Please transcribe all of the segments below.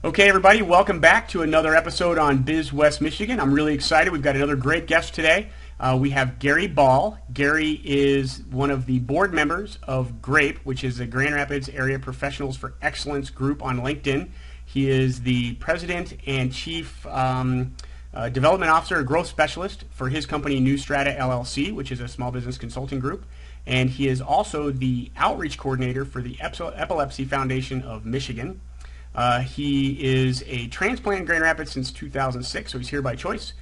Okay, everybody, welcome back to another episode on Biz West Michigan. I'm really excited. We've got another great guest today. We have Gary Ball. Gary is one of the board members of GRAPE, which is the Grand Rapids Area Professionals for Excellence group on LinkedIn. He is the president and chief development officer, growth specialist for his company, New Strata LLC, which is a small business consulting group. And he is also the outreach coordinator for the Epilepsy Foundation of Michigan. He is a transplant in Grand Rapids since 2006, so he's here by choice.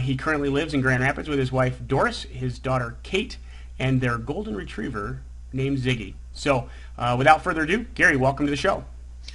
He currently lives in Grand Rapids with his wife Doris, his daughter Kate, and their golden retriever named Ziggy. So without further ado, Gary, welcome to the show.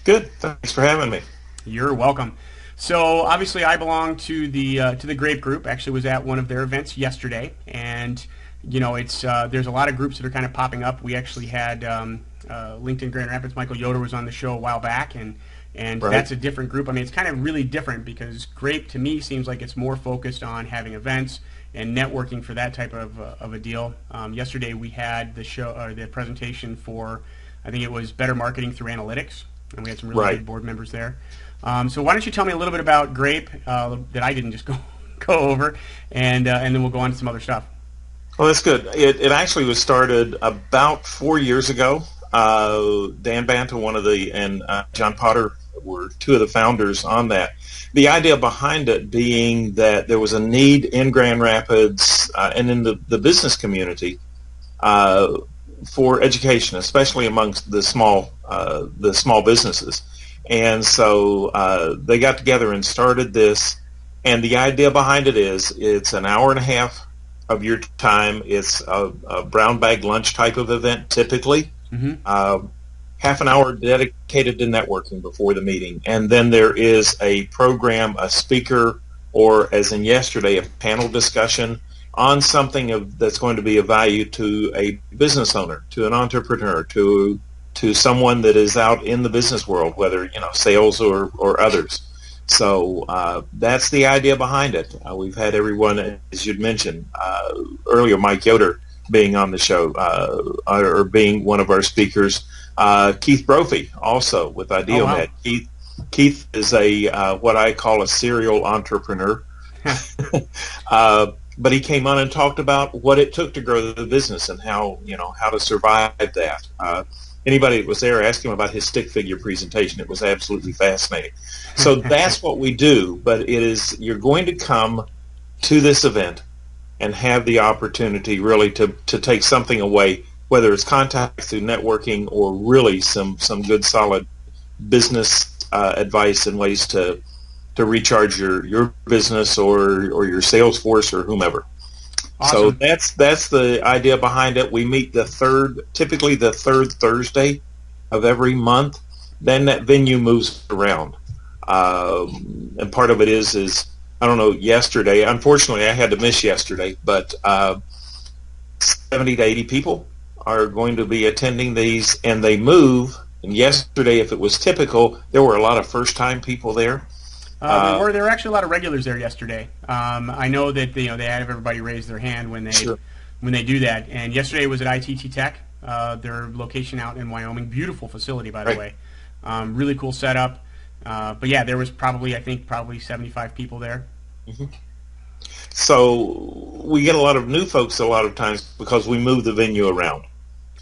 Good. Thanks for having me. You're welcome. So obviously I belong to the GRAPE group. Actually was at one of their events yesterday, and you know, it's there's a lot of groups that are kind of popping up. We actually had LinkedIn Grand Rapids. Michael Yoder was on the show a while back, and right. That's a different group. I mean, it's kind of really different because GRAPE to me seems like it's more focused on having events and networking for that type of a deal. Yesterday we had the show or the presentation for, I think it was Better Marketing Through Analytics, and we had some really good board members there. So why don't you tell me a little bit about GRAPE that I didn't just go over, and then we'll go on to some other stuff. Well, that's good. It actually was started about 4 years ago. Dan Banta, and John Potter were two of the founders on that. The idea behind it being that there was a need in Grand Rapids and in the business community for education, especially amongst the small businesses. And so they got together and started this. And the idea behind it is it's an hour and a half of your time. It's a brown bag lunch type of event typically. Mm-hmm. Half an hour dedicated to networking before the meeting. And then there is a program, a speaker, or as in yesterday, a panel discussion on something that's going to be of value to a business owner, to an entrepreneur, to someone that is out in the business world, whether sales or others. So that's the idea behind it. We've had everyone, as you'd mentioned earlier, Mike Yoder being on the show or being one of our speakers. Keith Brophy also with IdealMed. Oh, wow. Keith is a what I call a serial entrepreneur. But he came on and talked about what it took to grow the business and how to survive that. Anybody that was there, asked him about his stick figure presentation. It was absolutely fascinating. So that's what we do, but you're going to come to this event and have the opportunity really to take something away, whether it's contacts through networking or really some good solid business advice and ways to recharge your business or your sales force or whomever. Awesome. So that's the idea behind it. We meet typically the third Thursday of every month. Then that venue moves around, and part of it is I don't know. Yesterday, unfortunately, I had to miss yesterday, but 70 to 80 people are going to be attending these, and they move. And yesterday, if it was typical, there were a lot of first-time people there. There were actually a lot of regulars there yesterday. I know that they have everybody raise their hand when they do that. And yesterday was at ITT Tech, their location out in Wyoming. Beautiful facility, by the way. Really cool setup. But yeah, there was probably 75 people there. Mm-hmm. So we get a lot of new folks a lot of times because we move the venue around.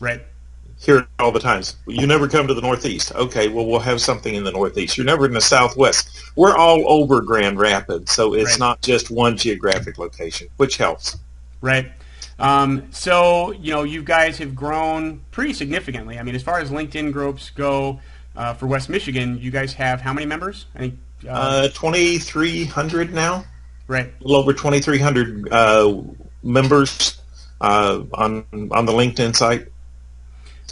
Right. Hear it all the times. You never come to the Northeast. Okay, well, we'll have something in the Northeast. You're never in the Southwest. We're all over Grand Rapids, so it's not just one geographic location, which helps. Right. So, you guys have grown pretty significantly. I mean, as far as LinkedIn groups go for West Michigan, you guys have how many members? I think 2,300 now. Right. A little over 2,300 members on the LinkedIn site.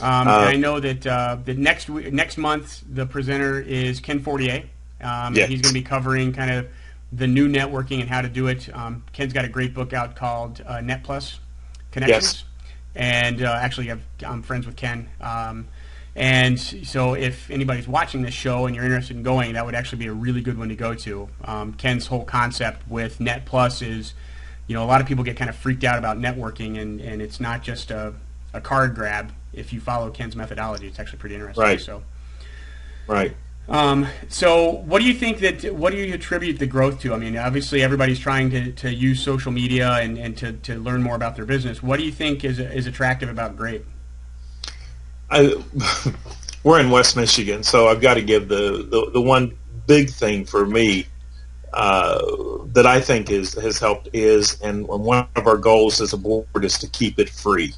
And I know that next month the presenter is Ken Fortier. He's going to be covering kind of the new networking and how to do it. Ken's got a great book out called Net Plus Connections. Yes. And actually, I'm friends with Ken. And so if anybody's watching this show and you're interested in going, that would actually be a really good one to go to. Ken's whole concept with Net Plus is, a lot of people get kind of freaked out about networking, and it's not just a a card grab if you follow Ken's methodology. It's actually pretty interesting. Right. So. Right. So what do you think what do you attribute the growth to? I mean, obviously everybody's trying to use social media and to learn more about their business. What do you think is attractive about GRAPE? We're in West Michigan, so I've got to give the one big thing for me that I think has helped and one of our goals as a board is to keep it free.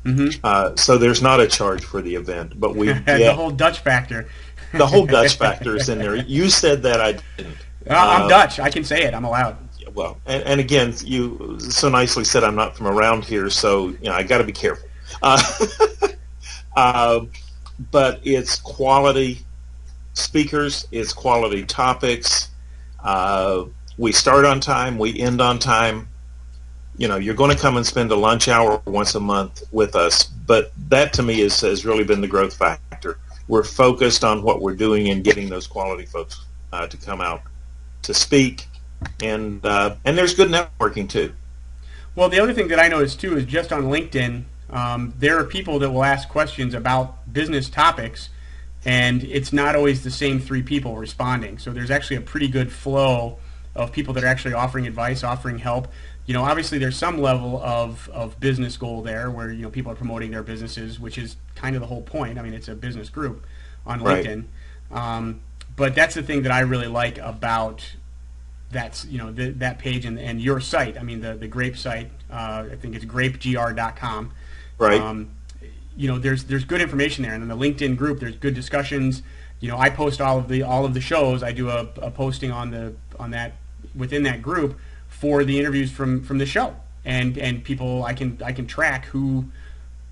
Mm-hmm. So there's not a charge for the event, but we the whole Dutch factor. The whole Dutch factor is in there. You said that, I didn't. I'm Dutch. I can say it. I'm allowed. Well, and again, you so nicely said I'm not from around here, so I got to be careful. But it's quality speakers, it's quality topics. We start on time, we end on time. You're going to come and spend a lunch hour once a month with us, but that to me has really been the growth factor. We're focused on what we're doing and getting those quality folks to come out to speak, and there's good networking too. Well, the other thing that I noticed too is just on LinkedIn, there are people that will ask questions about business topics, and it's not always the same 3 people responding. So there's actually a pretty good flow of people that are actually offering advice, offering help. Obviously there's some level of business goal there where, people are promoting their businesses, which is kind of the whole point. I mean, it's a business group on LinkedIn. Right. But that's the thing that I really like about that page and your site. I mean, the GRAPE site, I think it's grapegr.com. Right. There's good information there. And in the LinkedIn group, there's good discussions. I post all of the shows. I do a posting on that within that group for the interviews from the show, and people I can track who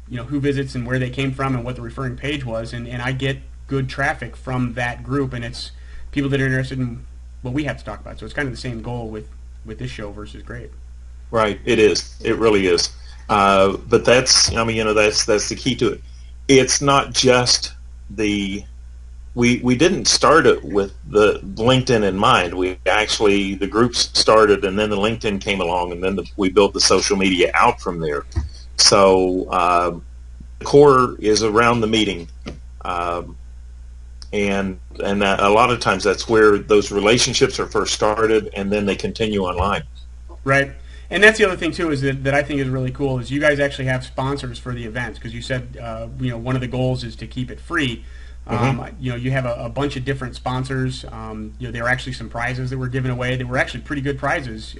visits and where they came from and what the referring page was, and I get good traffic from that group, and it's people that are interested in what we have to talk about. So it's kind of the same goal with this show versus GRAPE. Right, it is. It really is. But that's that's the key to it. It's not just we didn't start it with the LinkedIn in mind. The groups started, and then the LinkedIn came along, and then we built the social media out from there. So the core is around the meeting, and a lot of times that's where those relationships are first started, and then they continue online. Right. And that's the other thing too is that I think is really cool is you guys actually have sponsors for the events, because you said one of the goals is to keep it free. You have a bunch of different sponsors. There were actually some prizes that were given away. They were actually pretty good prizes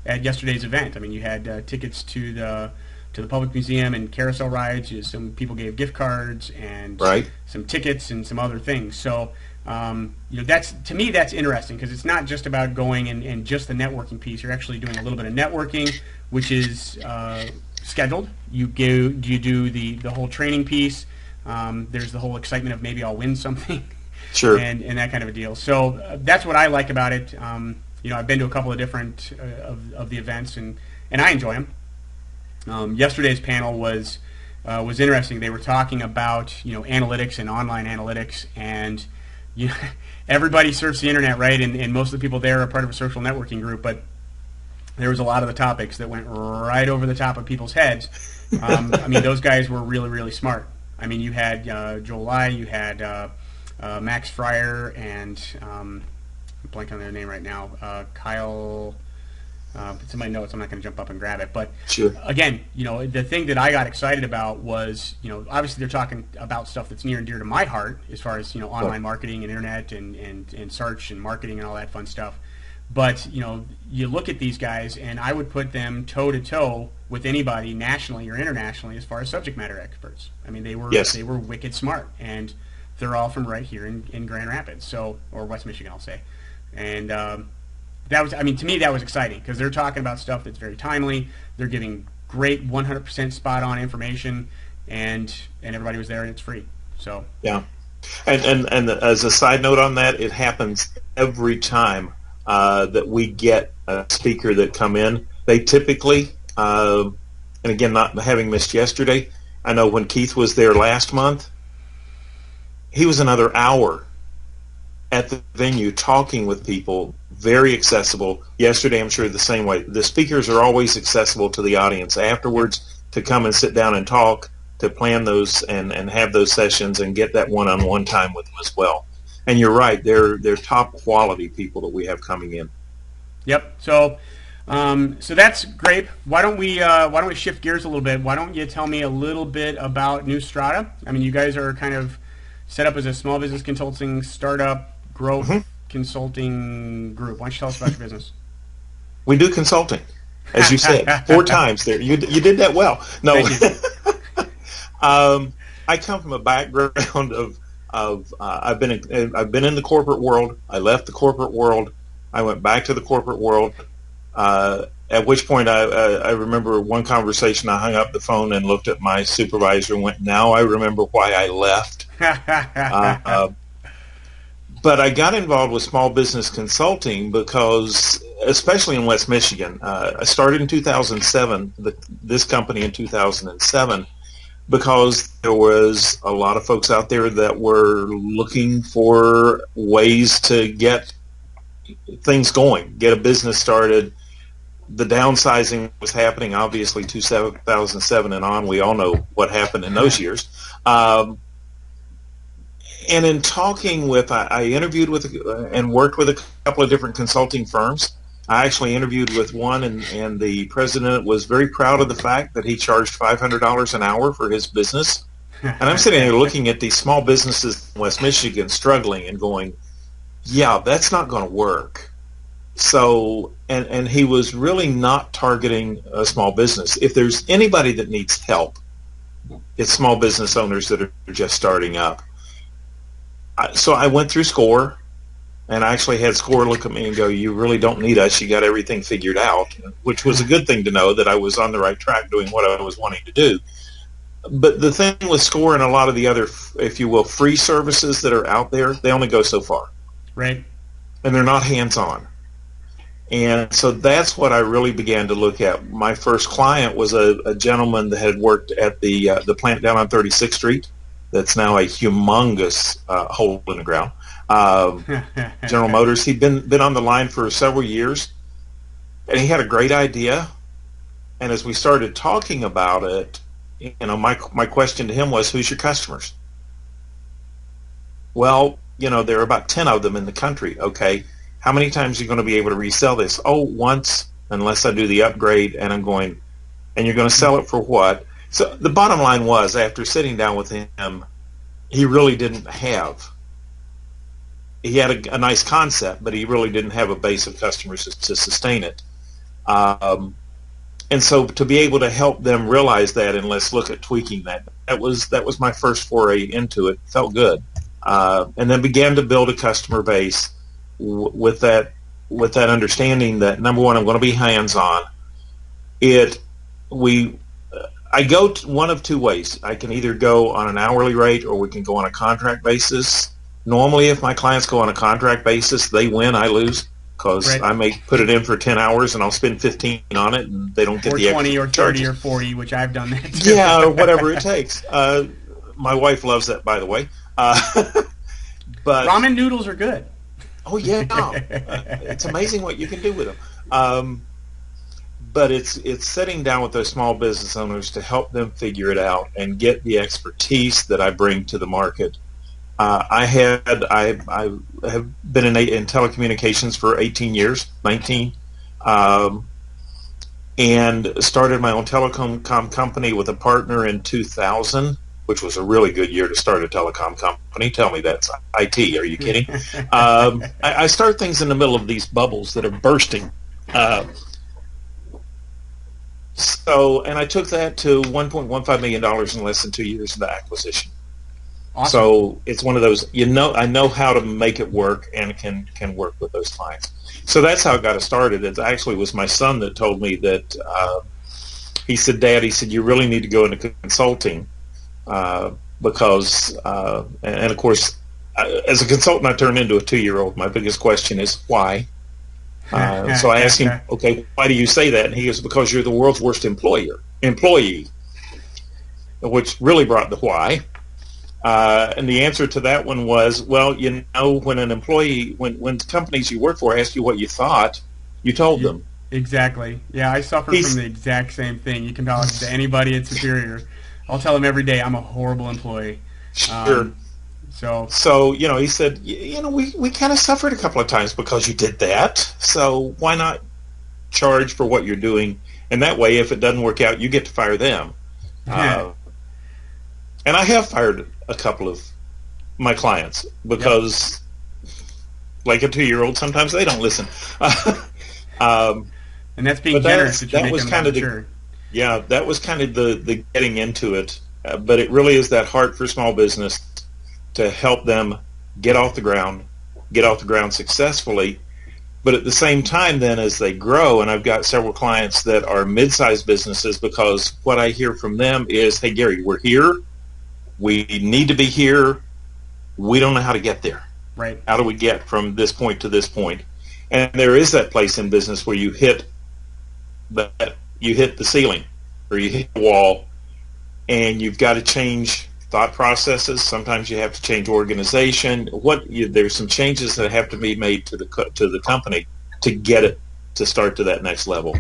at yesterday's event. I mean, you had tickets to the public museum and carousel rides. Some people gave gift cards and some tickets and some other things. So that's, to me, that's interesting, because it's not just about going and just the networking piece. You're actually doing a little bit of networking, which is scheduled. You do the whole training piece. There's the whole excitement of maybe I'll win something, sure, and that kind of a deal. So that's what I like about it. I've been to a couple of different of the events, and I enjoy them. Yesterday's panel was interesting. They were talking about analytics and online analytics, and everybody surfs the internet, right? And most of the people there are part of a social networking group, but there was a lot of the topics that went right over the top of people's heads. I mean, those guys were really, really smart. I mean, you had Joel Lai, you had Max Fryer, and I'm blanking on their name right now. Kyle. It's in my notes. I'm not going to jump up and grab it, but sure. Again, the thing that I got excited about was, obviously they're talking about stuff that's near and dear to my heart, as far as online marketing and internet and search and marketing and all that fun stuff. But you look at these guys, and I would put them toe to toe with anybody nationally or internationally as far as subject matter experts. I mean, they were wicked smart, and they're all from right here in Grand Rapids, or West Michigan, I'll say. And that was, to me, that was exciting, because they're talking about stuff that's very timely. They're giving great 100% spot on information, and everybody was there, and it's free. So yeah, and as a side note on that, it happens every time that we get a speaker that come in. They typically, and again, not having missed yesterday, I know when Keith was there last month, he was another hour at the venue talking with people, very accessible. Yesterday, I'm sure the same way. The speakers are always accessible to the audience afterwards. to come and sit down and talk, to plan those and have those sessions and get that one-on-one time with them as well. And you're right, they're top quality people that we have coming in. Yep. So that's GRAPE. Why don't we shift gears a little bit? Why don't you tell me a little bit about New Strata? I mean, you guys are kind of set up as a small business consulting startup growth consulting group. Why don't you tell us about your business? We do consulting, as you said, 4 times there. You did that well. No, I come from a background of I've been in the corporate world. I left the corporate world. I went back to the corporate world. At which point I remember one conversation. I hung up the phone and looked at my supervisor and went, "Now I remember why I left." But I got involved with small business consulting because, especially in West Michigan, I started in 2007. This company in 2007. Because there was a lot of folks out there that were looking for ways to get things going, get a business started. The downsizing was happening, obviously, 2007 and on. We all know what happened in those years. And in talking with, I interviewed with and worked with a couple of different consulting firms. I actually interviewed with one, and the president was very proud of the fact that he charged $500 an hour for his business. And I'm sitting here looking at these small businesses in West Michigan struggling and going, yeah, that's not going to work. So, and he was really not targeting a small business. If there's anybody that needs help, it's small business owners that are just starting up. So I went through SCORE. And I actually had SCORE look at me and go, "You really don't need us. You got everything figured out," which was a good thing to know, that I was on the right track doing what I was wanting to do. But the thing with SCORE and a lot of the other, if you will, free services that are out there, they only go so far. Right. And they're not hands-on. And so that's what I really began to look at. My first client was a gentleman that had worked at the plant down on 36th Street. That's now a humongous hole in the ground. General Motors. He'd been on the line for several years, and he had a great idea. And as we started talking about it, my question to him was, "Who's your customers?" "Well, there are about 10 of them in the country." "Okay, how many times are you going to be able to resell this?" "Oh, once, unless I do the upgrade." And I'm going, "And you're going to sell it for what?" So the bottom line was, after sitting down with him, he really didn't have. He had a nice concept, but he really didn't have a base of customers to sustain it. And so to be able to help them realize that, and let's look at tweaking that, that was my first foray into it. Felt good. And then began to build a customer base with that understanding that, number one, I'm going to be hands-on. I go one of two ways. I can either go on an hourly rate, or we can go on a contract basis. Normally, if my clients go on a contract basis, they win, I lose, because I may put it in for 10 hours and I'll spend 15 on it, and they don't get the extra 20 or 30 charges. or 40, which I've done that too. Yeah, or whatever it takes. My wife loves that, by the way. But ramen noodles are good. Oh, yeah. It's amazing what you can do with them. But it's sitting down with those small business owners to help them figure it out and get the expertise that I bring to the market. I have been in telecommunications for 18 years, 19, and started my own telecom company with a partner in 2000, which was a really good year to start a telecom company. Tell me that's IT. Are you kidding? I start things in the middle of these bubbles that are bursting. And I took that to $1.15 million in less than 2 years of the acquisition. Awesome. So it's one of those, I know how to make it work and can work with those clients. So that's how it got started. It actually was my son that told me that, he said, "Dad," he said, "you really need to go into consulting because," and of course, as a consultant, I turned into a 2-year-old. My biggest question is, why? So I asked him, "Okay, why do you say that?" And he goes, "Because you're the world's worst employee," which really brought the why. And the answer to that one was, well, when an employee, when companies you work for ask you what you thought, you told them. Exactly. Yeah, I suffer from He's the exact same thing. You can talk to anybody at Superior. I'll tell them every day I'm a horrible employee. sure. Um, so, So, he said, we kind of suffered a couple of times because you did that. So why not charge for what you're doing? And that way, if it doesn't work out, you get to fire them. yeah, Uh, and I have fired a couple of my clients yep. because, like a 2-year-old, sometimes they don't listen. um, And that's being but generous if you that make was them that kind of mature. that was kind of the getting into it. But it really is that heart for small business to help them get off the ground, successfully. But at the same time, then, as they grow, and I've got several clients that are mid-sized businesses, because what I hear from them is, hey, Gary, we're here. We need to be here. We don't know how to get there. Right. How do we get from this point to this point? And there is that place in business where you hit the ceiling or you hit the wall, and you've got to change thought processes. Sometimes you have to change organization. There's some changes that have to be made to the company to get it to start to that next level.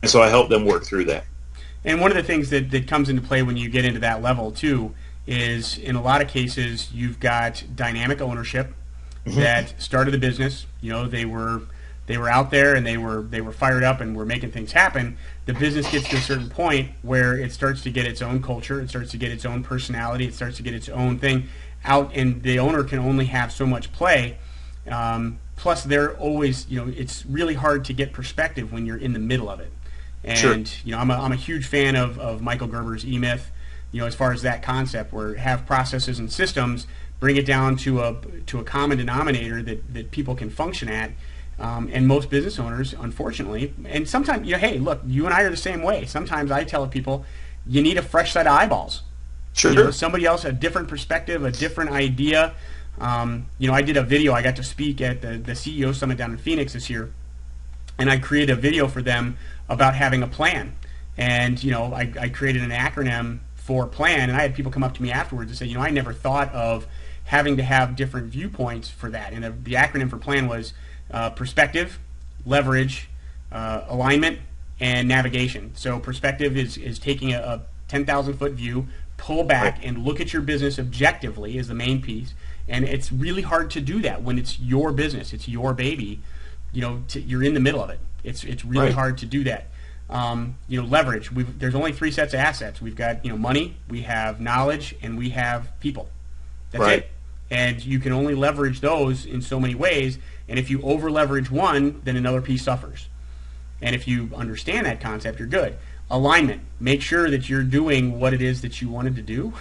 And so I help them work through that. And one of the things that comes into play when you get into that level too is in a lot of cases you've got dynamic ownership that started the business. They were out there and they were fired up and were making things happen. The business gets to a certain point where it starts to get its own culture, it starts to get its own personality, it starts to get its own thing out, and the owner can only have so much play. Plus, they're always, it's really hard to get perspective when you're in the middle of it. And Sure. I'm a huge fan of Michael Gerber's E-Myth. As far as that concept, where have processes and systems, bring it down to a common denominator that people can function at. And most business owners, unfortunately, and sometimes, hey, look, you and I are the same way. Sometimes I tell people, you need a fresh set of eyeballs. Sure. Somebody else, a different perspective, a different idea. I did a video. I got to speak at the CEO Summit down in Phoenix this year, and I created a video for them about having a plan. And, I created an acronym for plan, and I had people come up to me afterwards and say, I never thought of having to have different viewpoints for that. And the acronym for plan was perspective, leverage, alignment, and navigation. So perspective is taking a 10,000-foot view, pull back, Right. and look at your business objectively is the main piece. And it's really hard to do that when it's your business, it's your baby. You're in the middle of it. It's really Right. hard to do that. Leverage. There's only 3 sets of assets. We've got money, we have knowledge, and we have people. That's Right. it. And you can only leverage those in so many ways. And if you over leverage one, then another piece suffers. And if you understand that concept, you're good. Alignment. Make sure that you're doing what it is that you wanted to do,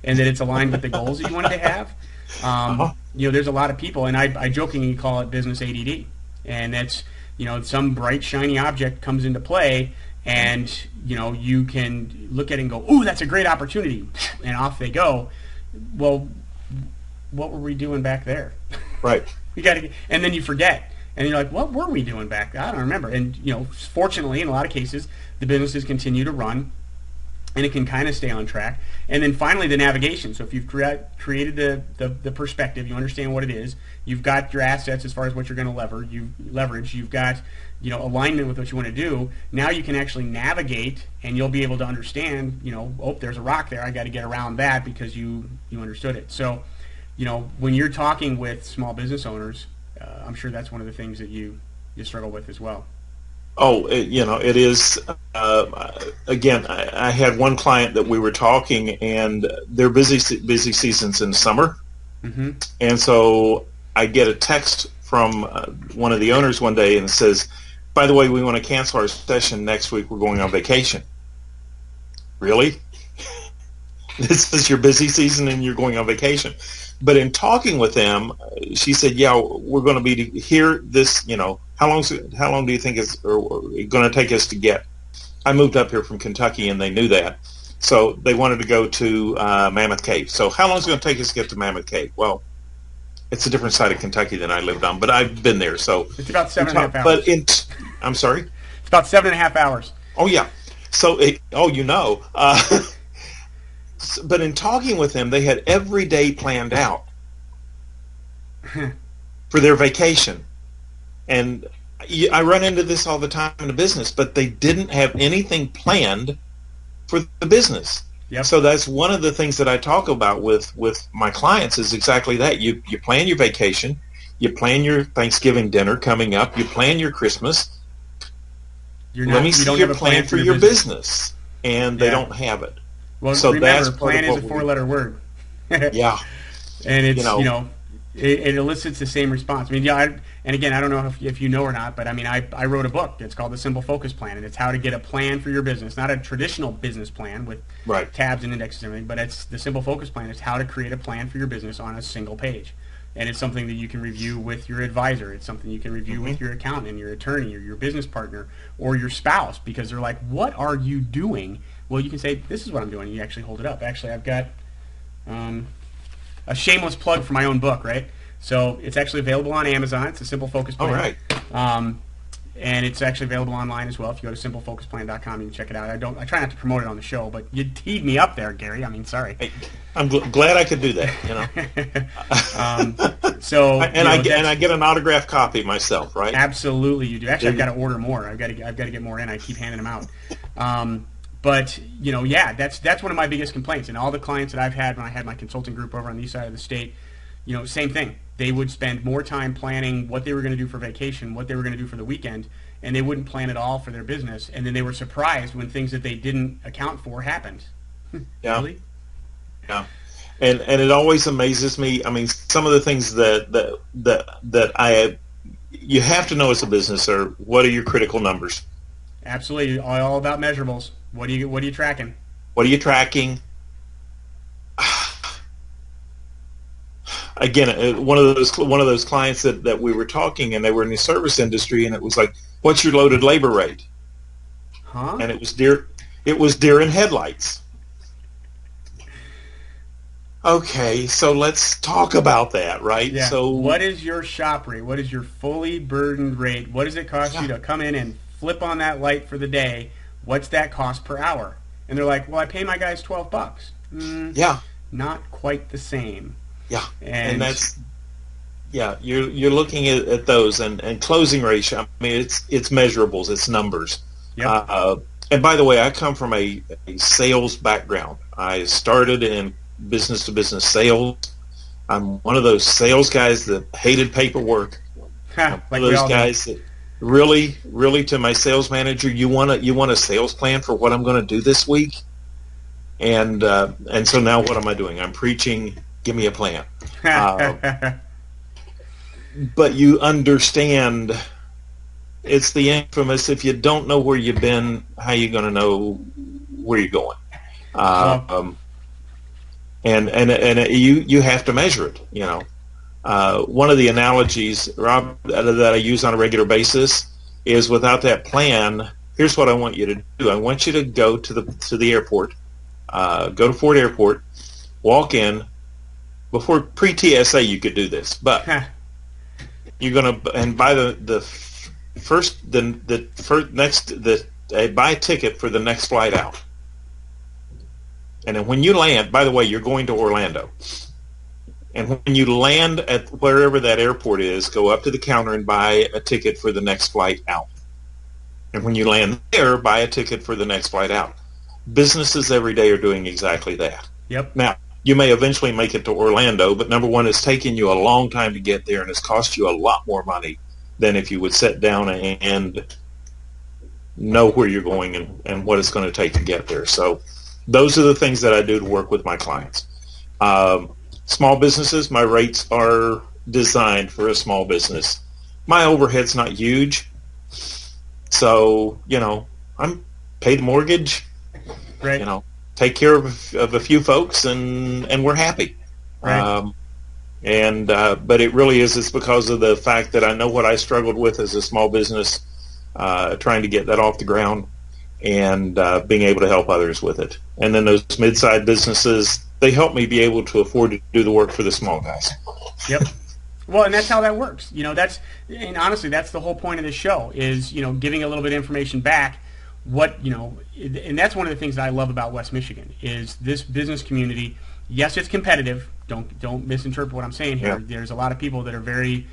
and that it's aligned with the goals that you wanted to have. Uh-huh. There's a lot of people, and I jokingly call it business ADD. And that's, some bright, shiny object comes into play, and, you can look at it and go, ooh, that's a great opportunity. And off they go. Well, what were we doing back there? Right. And then you forget. And you're like, what were we doing back there? I don't remember. And, fortunately, in a lot of cases, the businesses continue to run, and it can kind of stay on track. And then finally, the navigation. So if you've created the perspective, you understand what it is, you've got your assets as far as what you're going to leverage, you've got alignment with what you want to do. Now you can actually navigate, and you'll be able to understand, there's a rock there, I got to get around that because you understood it. So, when you're talking with small business owners, I'm sure that's one of the things that you struggle with as well. Oh, it is. Again, I had one client that we were talking, and they're busy seasons in summer, Mm-hmm. and so I get a text from one of the owners one day, and it says, "By the way, we want to cancel our session next week. We're going on vacation." Really? This is your busy season, and you're going on vacation? But in talking with them, she said, "Yeah, we're going to be here. This, how long do you think it's going to take us to get?" I moved up here from Kentucky, and they knew that, so they wanted to go to Mammoth Cave. So how long is it going to take us to get to Mammoth Cave? Well, it's a different side of Kentucky than I lived on, but I've been there. So It's about 7.5 hours. But I'm sorry. It's about 7.5 hours. Oh yeah. So but in talking with them, they had every day planned out for their vacation. And, I run into this all the time in the business, but they didn't have anything planned for the business. Yep. So that's one of the things that I talk about with my clients is exactly that. You plan your vacation, you plan your Thanksgiving dinner coming up, you plan your Christmas. Let me see your plan for your business. And they don't have it. Well, so remember, plan is a 4-letter word. Yeah. And it's, it elicits the same response. I mean, and again, I don't know if you know or not, but I mean, I wrote a book. It's called The Simple Focus Plan, and it's how to get a plan for your business. Not a traditional business plan with tabs and indexes and everything, but it's the Simple Focus Plan. It's how to create a plan for your business on a single page. And it's something that you can review with your advisor. It's something you can review with your accountant, your attorney, or your business partner, or your spouse, because they're like, what are you doing? Well, you can say, this is what I'm doing. And you actually hold it up. Actually, I've got a shameless plug for my own book, right? So it's actually available on Amazon. It's a Simple Focus Plan. All right. And it's actually available online as well. If you go to simplefocusplan.com, you can check it out. I try not to promote it on the show, but you teed me up there, Gary. I mean, sorry. Hey, I'm glad I could do that. I get an autographed copy myself, right? Absolutely, you do. Actually, I've got to order more. I've got to get more in. I keep handing them out. But that's one of my biggest complaints. And all the clients that I've had when I had my consulting group over on the east side of the state, same thing. They would spend more time planning what they were going to do for vacation, what they were going to do for the weekend, and they wouldn't plan at all for their business. And then they were surprised when things that they didn't account for happened. Yeah. Really? Yeah. And it always amazes me. I mean, some of the things that you have to know as a business are, what are your critical numbers? Absolutely, all about measurables. What are you tracking? What are you tracking? Again, one of those clients that we were talking, and they were in the service industry, and it was like, what's your loaded labor rate? Huh? And it was deer in headlights. Okay, so let's talk about that, right? Yeah. So what is your shop rate? What is your fully burdened rate? What does it cost you to come in and flip on that light for the day? What's that cost per hour? And they're like, well, I pay my guys $12. Yeah. Not quite the same. Yeah. And that's, you're looking at those and closing ratio. I mean, it's measurables, it's numbers. Yep. And by the way, I come from a sales background. I started in business-to-business sales. I'm one of those sales guys that hated paperwork. Like one of those guys that really to my sales manager, you want a sales plan for what I'm going to do this week? And so now what am I doing? I'm preaching, give me a plan. But you understand, it's the infamous, if you don't know where you've been, how you going to know where you're going? And you have to measure it, One of the analogies, Rob, that I use on a regular basis is, without that plan, here's what I want you to do. I want you to go to the airport, go to Ford Airport, walk in. Before pre-TSA, you could do this, but you're gonna buy buy a ticket for the next flight out. And then when you land, by the way, you're going to Orlando. And when you land at wherever that airport is, go up to the counter and buy a ticket for the next flight out. And when you land there, buy a ticket for the next flight out. Businesses every day are doing exactly that. Yep. Now, you may eventually make it to Orlando, but number one, it's taken you a long time to get there, and it's cost you a lot more money than if you would sit down and know where you're going and what it's going to take to get there. So those are the things that I do to work with my clients. Small businesses, my rates are designed for a small business. My overhead's not huge, so I'm paid mortgage. Right. Take care of a few folks, and we're happy. Right. But it really is. It's because of the fact that I know what I struggled with as a small business, trying to get that off the ground, and being able to help others with it. And then those mid-sized businesses, they help me be able to afford to do the work for the small guys. Yep. Well, and that's how that works. And honestly, that's the whole point of this show is, giving a little bit of information back. And that's one of the things that I love about West Michigan is this business community. Yes, it's competitive. Don't misinterpret what I'm saying here. Yeah. There's a lot of people that are very,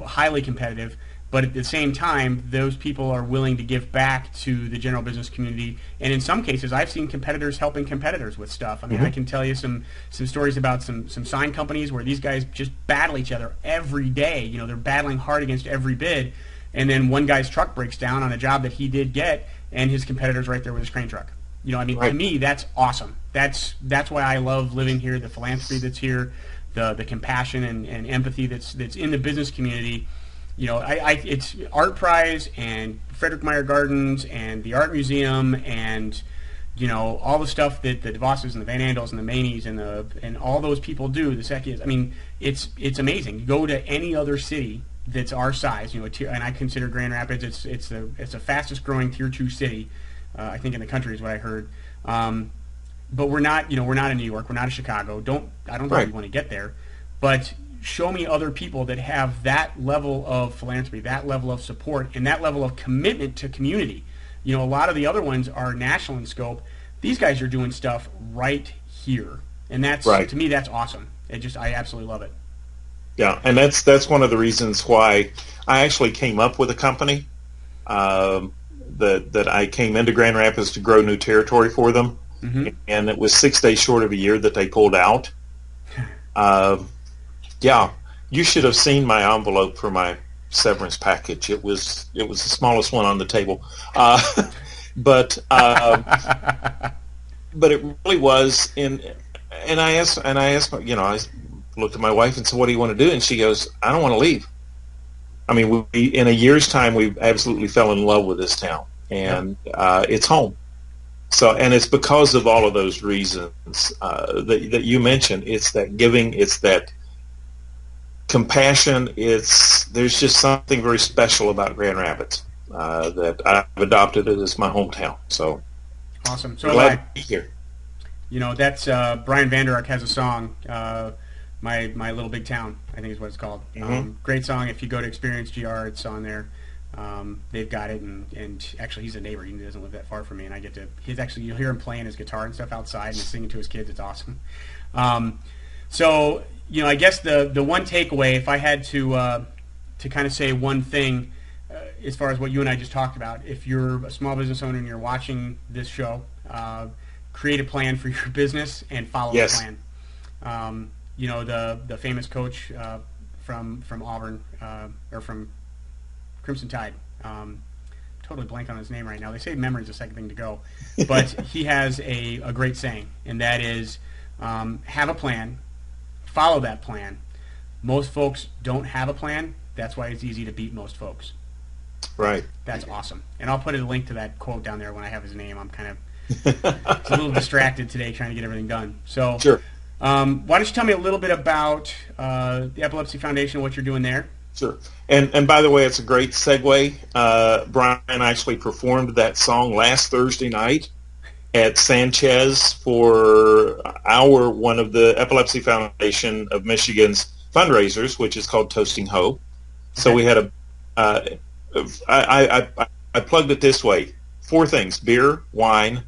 highly competitive. but at the same time, those people are willing to give back to the general business community. And in some cases, I've seen competitors helping competitors with stuff. I mean, I can tell you some stories about some sign companies where these guys just battle each other every day. You know, they're battling hard against every bid, and then one guy's truck breaks down on a job that he did get, and his competitor's right there with his crane truck. You know, I mean, to me, that's awesome. That's why I love living here, the philanthropy that's here, the compassion and empathy that's in the business community. You know, it's Art Prize and Frederick Meyer Gardens and the Art Museum and, you know, all the stuff that the DeVosses and the Van Andels and the Maneys and all those people do, the Secchias. I mean, it's amazing. You go to any other city that's our size, you know, and I consider Grand Rapids, it's the fastest growing Tier 2 city, I think, in the country is what I heard. But we're not in New York, we're not in Chicago. I don't think we want to get there, but show me other people that have that level of philanthropy, that level of support, and that level of commitment to community. You know, a lot of the other ones are national in scope. These guys are doing stuff right here, and that's to me, that's awesome. I absolutely love it. Yeah, and that's one of the reasons why I actually came up with a company that I came into Grand Rapids to grow new territory for them, and it was 6 days short of a year that they pulled out. Yeah, you should have seen my envelope for my severance package. It was the smallest one on the table, but it really was. And I asked, you know, I looked at my wife and said, "What do you want to do?" And she goes, "I don't want to leave." I mean, in a year's time, we absolutely fell in love with this town, and it's home. So, and it's because of all of those reasons that you mentioned. It's that giving. It's that compassion. There's just something very special about Grand Rapids that I've adopted it as my hometown. So awesome. So glad to be here. You know, that's Brian Vander Ark has a song, my Little Big Town, I think is what it's called. Great song. If you go to Experience GR, it's on there. They've got it, and actually he's a neighbor. He doesn't live that far from me, and I get to. You'll hear him playing his guitar and stuff outside, and he's singing to his kids. It's awesome. So, you know, I guess the one takeaway, if I had to kind of say one thing, as far as what you and I just talked about, if you're a small business owner and you're watching this show, create a plan for your business and follow the plan. You know, the famous coach from Auburn or from Crimson Tide. Totally blank on his name right now. They say memory's the second thing to go, but he has a great saying, and that is, have a plan. Follow that plan. Most folks don't have a plan. That's why it's easy to beat most folks. Right. That's awesome. And I'll put a link to that quote down there when I have his name. I'm kind of a little distracted today trying to get everything done. So, sure. Why don't you tell me a little bit about the Epilepsy Foundation, what you're doing there? Sure. And by the way, it's a great segue. Brian actually performed that song last Thursday night at Sanchez for one of the Epilepsy Foundation of Michigan's fundraisers, which is called Toasting Hope. Okay. So we had I plugged it this way: 4 things: beer, wine,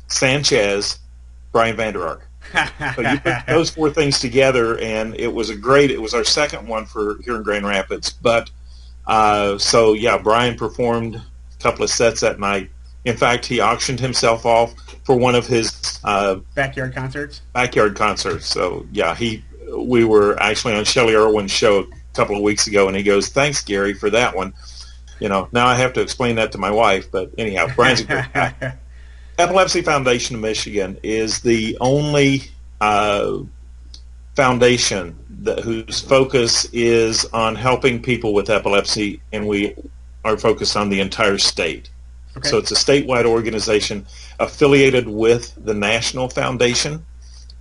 Sanchez, Brian Vander Ark. So you put those 4 things together, and it was our second one for here in Grand Rapids. But so yeah, Brian performed a couple of sets that night. In fact, he auctioned himself off for one of his backyard concerts. So yeah, we were actually on Shelley Irwin's show a couple of weeks ago, and he goes, "Thanks, Gary, for that one." You know, now I have to explain that to my wife, but anyhow, Brian's a great guy. Epilepsy Foundation of Michigan is the only foundation whose focus is on helping people with epilepsy, and we are focused on the entire state. Okay. So it's a statewide organization affiliated with the National Foundation,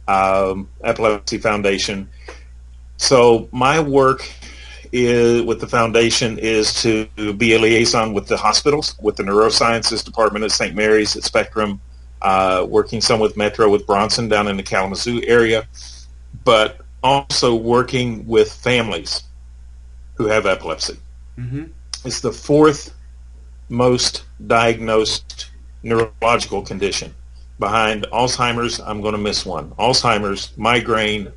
Epilepsy Foundation. So my work with the foundation is to be a liaison with the hospitals, with the neurosciences department at St. Mary's, at Spectrum, working some with Metro, with Bronson down in the Kalamazoo area, but also working with families who have epilepsy. It's the 4th most diagnosed neurological condition. Behind Alzheimer's, I'm going to miss one. Alzheimer's, migraine,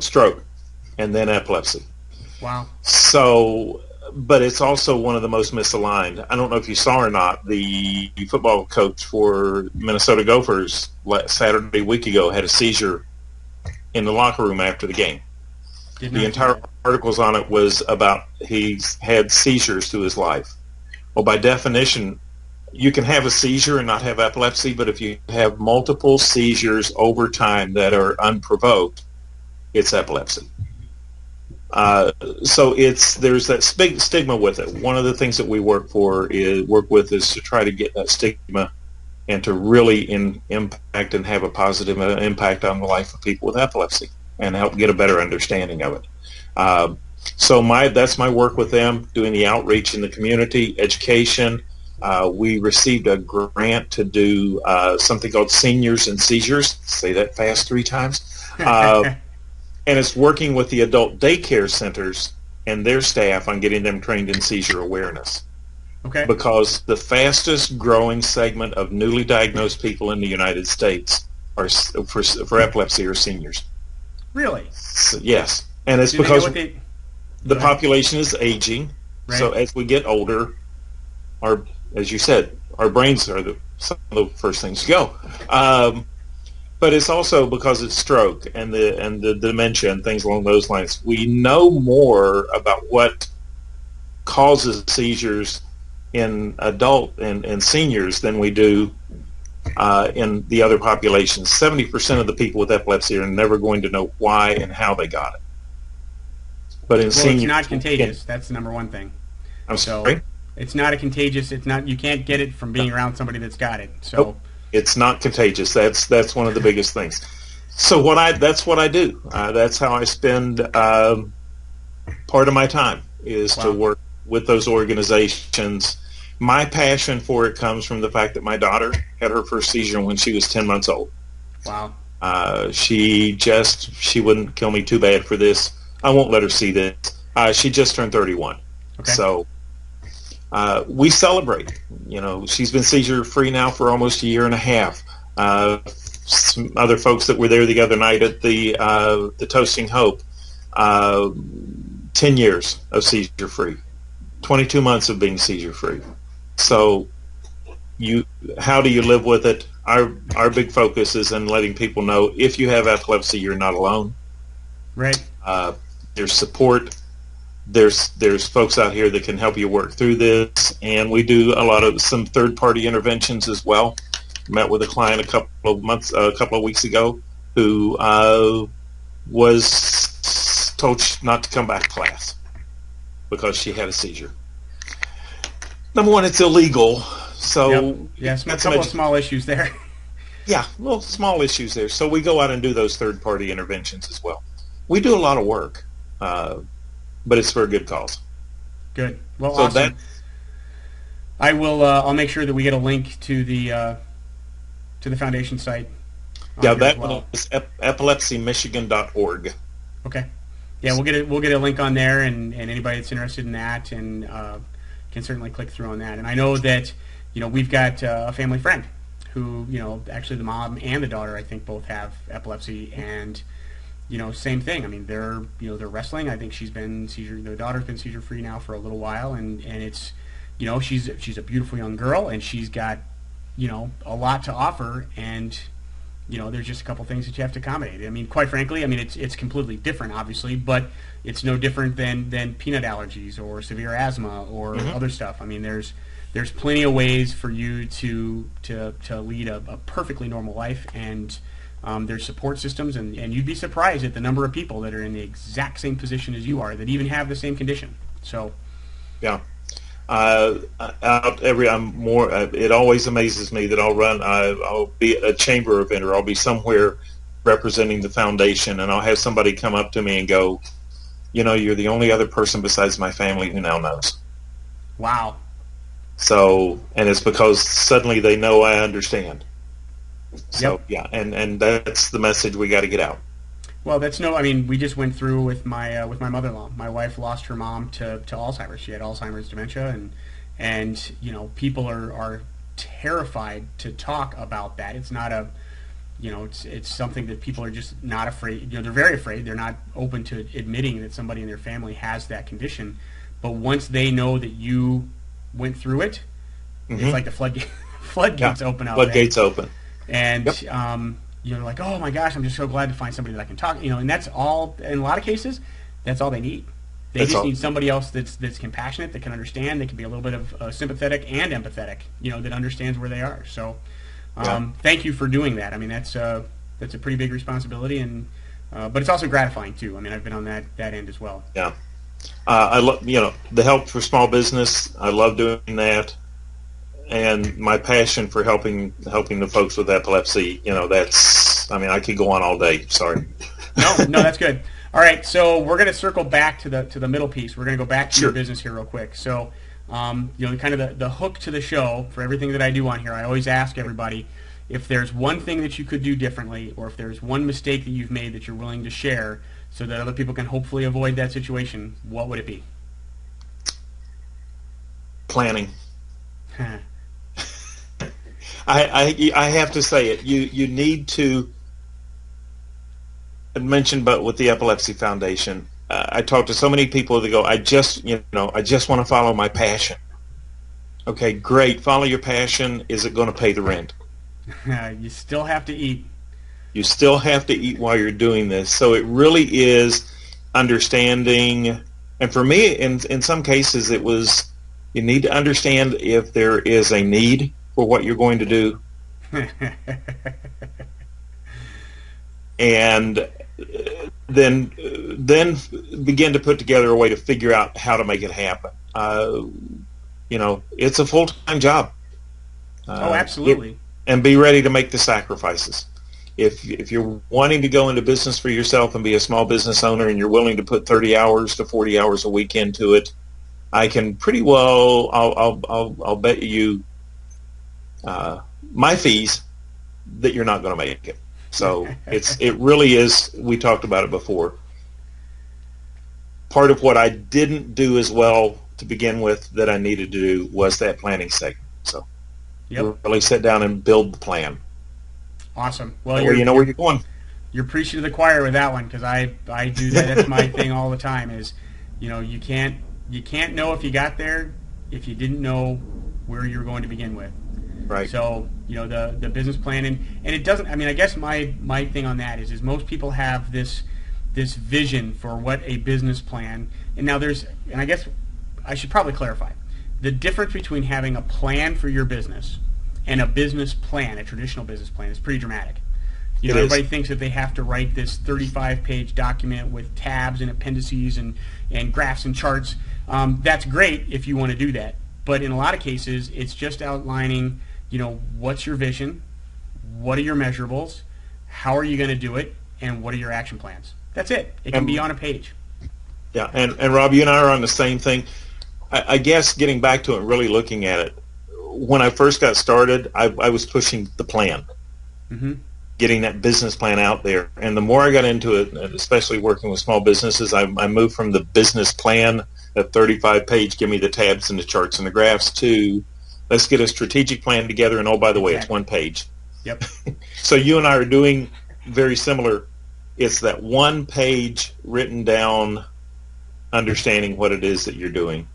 stroke, and then epilepsy. Wow. So, but it's also one of the most misaligned. I don't know if you saw or not, the football coach for Minnesota Gophers Saturday week ago had a seizure in the locker room after the game. Did The not see entire that. articles on it was about he's had seizures through his life. Well, by definition, you can have a seizure and not have epilepsy, but if you have multiple seizures over time that are unprovoked, it's epilepsy. So there's that big stigma with it. One of the things that we work with is to try to get that stigma and to really impact and have a positive impact on the life of people with epilepsy and help get a better understanding of it. So that's my work with them, doing the outreach in the community, education. We received a grant to do something called Seniors and Seizures. Say that fast 3 times. And it's working with the adult daycare centers and their staff on getting them trained in seizure awareness. Okay. Because the fastest growing segment of newly diagnosed people in the United States are for epilepsy are seniors. Really? So, yes. And it's Do they know because what they... the Go ahead. population is aging. Right. So as we get older, as you said, our brains are some of the first things to go. But it's also because it's stroke and the dementia and things along those lines. We know more about what causes seizures in adult and seniors than we do in the other populations. 70% of the people with epilepsy are never going to know why and how they got it. But in seniors, it's not contagious. That's the number one thing. I'm sorry? It's not a contagious. It's not. You can't get it from being around somebody that's got it. So Nope. It's not contagious. That's one of the biggest things. So that's what I do. That's how I spend part of my time is to work with those organizations. My passion for it comes from the fact that my daughter had her first seizure when she was 10 months old. Wow. She wouldn't kill me too bad for this. I won't let her see this. She just turned 31. Okay. So we celebrate. She's been seizure-free now for almost a year and a half. Some other folks that were there the other night at the Toasting Hope, 10 years of seizure-free, 22 months of being seizure-free. So how do you live with it? Our big focus is in letting people know if you have epilepsy, you're not alone. Right. There's support. There's folks out here that can help you work through this, and we do some third-party interventions as well. Met with a client a couple of weeks ago who was told not to come back to class because she had a seizure. Number one, it's illegal. So yes, a couple of small issues there. Yeah, little small issues there. So we go out and do those third-party interventions as well. We do a lot of work. But it's for a good cause. Good. Well, so awesome. I will. I'll make sure that we get a link to the foundation site. Yeah, that one is epilepsymichigan.org. Okay. Yeah, we'll get a link on there, and anybody that's interested in that and can certainly click through on that. And I know that we've got a family friend who actually the mom and the daughter I think both have epilepsy and. Same thing. I mean, they're wrestling. I think the daughter's been seizure free now for a little while, and it's, she's a beautiful young girl, and she's got, a lot to offer, and, there's just a couple things that you have to accommodate. I mean, quite frankly, it's completely different, obviously, but it's no different than peanut allergies or severe asthma or other stuff. I mean, there's plenty of ways for you to lead a perfectly normal life, and there's support systems, and you'd be surprised at the number of people that are in the exact same position as you are that even have the same condition. So, yeah, it always amazes me that I'll be at a chamber event or I'll be somewhere representing the foundation, and I'll have somebody come up to me and go, you're the only other person besides my family who now knows. Wow. So, and it's because suddenly they know I understand. So yeah, and that's the message we got to get out. Well, we just went through with my mother-in-law. My wife lost her mom to Alzheimer's. She had Alzheimer's dementia, and people are terrified to talk about that. It's not a it's something that people are just not afraid. They're very afraid. They're not open to admitting that somebody in their family has that condition. But once they know that you went through it, it's like the floodgates open up. Floodgates open. And you're like, oh my gosh, I'm just so glad to find somebody that I can talk. And that's all. In a lot of cases, that's all they need. They just need somebody else that's compassionate, that can understand, that can be a little bit of sympathetic and empathetic, that understands where they are. So, thank you for doing that. I mean, that's a pretty big responsibility, and but it's also gratifying too. I mean, I've been on that end as well. Yeah, I love the help for small business. I love doing that, and my passion for helping the folks with epilepsy. That's. I mean, I could go on all day. Sorry. No, that's good. All right, so we're going to circle back to the middle piece. We're going to go back to your business here real quick. So, kind of the hook to the show for everything that I do on here, I always ask everybody if there's one thing that you could do differently, or if there's one mistake that you've made that you're willing to share so that other people can hopefully avoid that situation, what would it be? Planning. I have to say it. You need to. I mentioned, but with the Epilepsy Foundation, I talk to so many people that go, I just want to follow my passion. Okay, great. Follow your passion. Is it going to pay the rent? You still have to eat. You still have to eat while you're doing this. So it really is understanding. And for me, in some cases, it was you need to understand if there is a need for what you're going to do. And then begin to put together a way to figure out how to make it happen. It's a full-time job. Oh, absolutely. And be ready to make the sacrifices. If you're wanting to go into business for yourself and be a small business owner, and you're willing to put 30 hours to 40 hours a week into it, I can pretty well. I'll bet you my fees that you're not going to make it. So it really is. We talked about it before. Part of what I didn't do as well to begin with that I needed to do was that planning segment. So really sit down and build the plan. Awesome. Well, you know where you're going. You're preaching to the choir with that one, because I do that. That's my thing all the time. Is you can't know if you got there if you didn't know where you're going to begin with. Right. So, the business plan, and it doesn't, I mean, I guess my thing on that is most people have this vision for what a business plan, and I guess I should probably clarify. The difference between having a plan for your business and a business plan, a traditional business plan, is pretty dramatic. Everybody thinks that they have to write this 35-page document with tabs and appendices and graphs and charts. That's great if you want to do that. But in a lot of cases, it's just outlining, what's your vision, what are your measurables, how are you going to do it, and what are your action plans. That's it. It can be on a page. Yeah, and Rob, you and I are on the same thing. I guess getting back to it and really looking at it, when I first got started, I was pushing the plan, getting that business plan out there. And the more I got into it, especially working with small businesses, I moved from the business plan, a 35-page, give me the tabs and the charts and the graphs, to let's get a strategic plan together, and oh, by the way, it's one page. Yep. So you and I are doing very similar. It's that one page written down, understanding what it is that you're doing.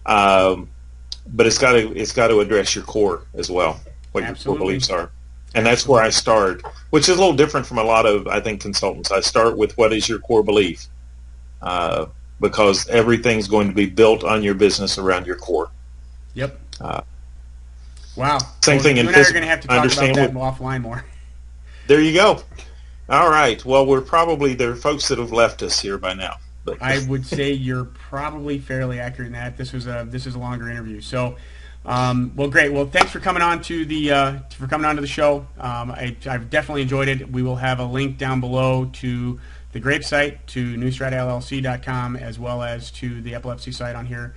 But it's got to address your core as well, what your core beliefs are. And that's where I start, which is a little different from a lot of, I think, consultants. I start with what is your core belief, because everything's going to be built on your business around your core. Yep. Wow. Same thing in business. We're going to have to talk about that offline more. There you go. All right. Well, there are folks that have left us here by now. But I would say you're probably fairly accurate in that. This is a longer interview. So, well, great. Well, thanks for coming on to the show. I've definitely enjoyed it. We will have a link down below to the GRAPE site, to newstratallc.com, as well as to the epilepsy site on here.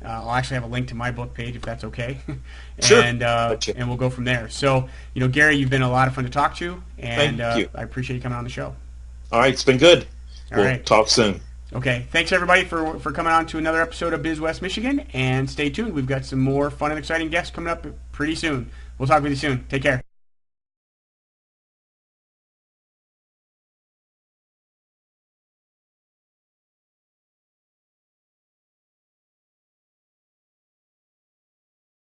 I'll actually have a link to my book page if that's okay. Sure. And we'll go from there. So, Gary, you've been a lot of fun to talk to, and Thank you. I appreciate you coming on the show. All right, it's been good. All We'll right. talk soon. Okay. Thanks, everybody, for coming on to another episode of Biz West Michigan, and stay tuned. We've got some more fun and exciting guests coming up pretty soon. We'll talk with you soon. Take care.